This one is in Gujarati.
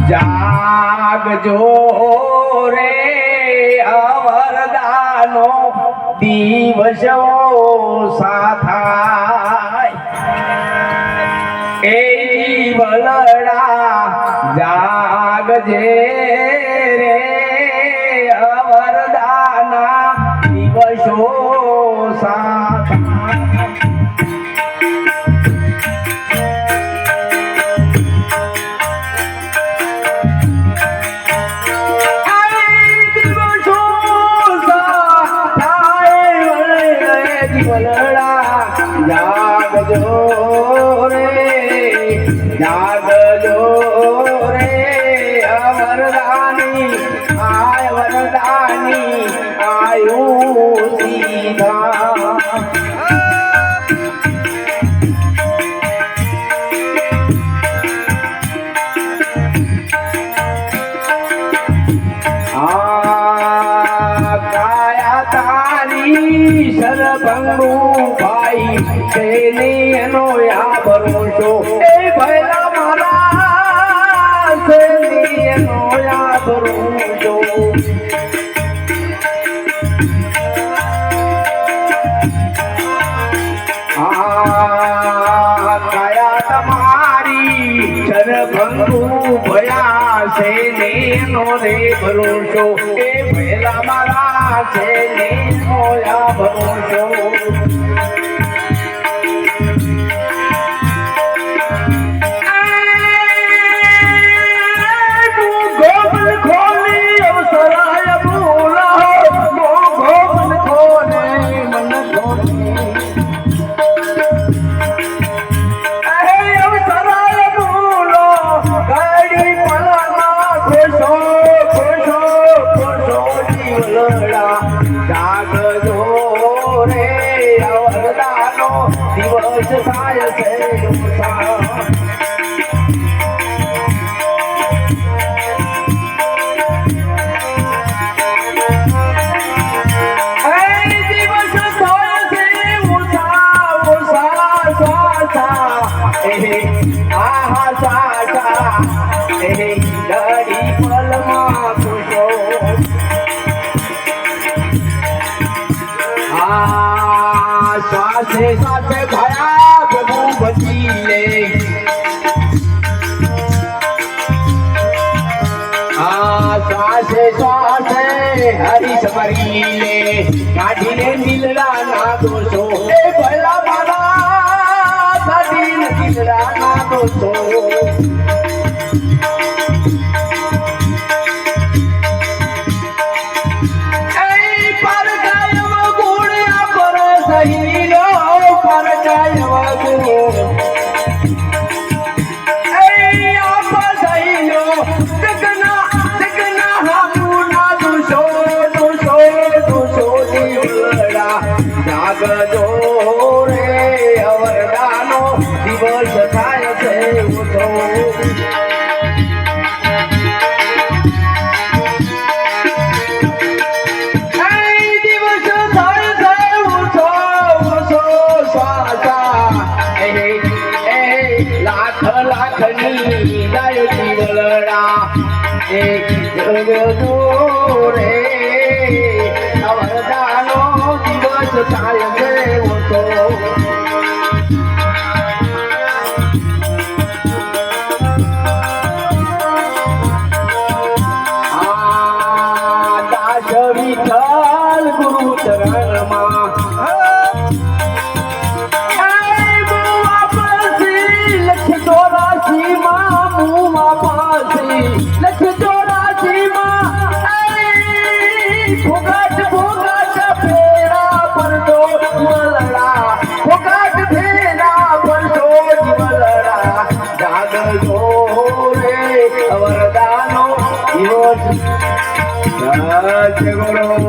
જાગજો રે અવરદાનો દિવસો સાથાય એ જીવલડા જાગજે રે અવરદાના દિવસો સાથાય જાગજો રે જાગજો રે વરદાની આયુ સીધા કાયા તારી સરભંગુ ભાઈ તેની એનો યા ભરોસો એ ભૈલા મારા તેની એનો યા ભરોસો કાયા તમારી સરભંગુ ભયા છે નો રે ભરોસો એ ભૈલા મારા છે નો યા ભરોસો જાગજો રે અવરદાનો દિવસ થાય છે શ્વાસે શ્વાસે ભયા પ્રભુ બચી લે શ્વાસે શ્વાસે હરીશ મરી લે કાઢીને નીલડા ના દોષો એ ભલા મારા કાઢીને નીલડા ના દોષો જાગજો રે અવરદાનો દિવસ થાય છે ઉઠો દિવસ થાય છે ઉઠો ઉઠો સ્વાસા લાખ લાખની ગાય જીવલડા જાગજો રે અવરદાનો દિવસ થાય છે ઉઠો દાસ વિઠ્ઠલ ગુરુ ચરણમાં લખ 84 માં મુવા પાસી લખ 84 માં ભોગાટ ભોગાટ ફેરા પરદો જીવલડા ભોગાટ ફેરા પરદો જીવલડા જાગજો રે અવરદાનો દિવસ જય ગુરુ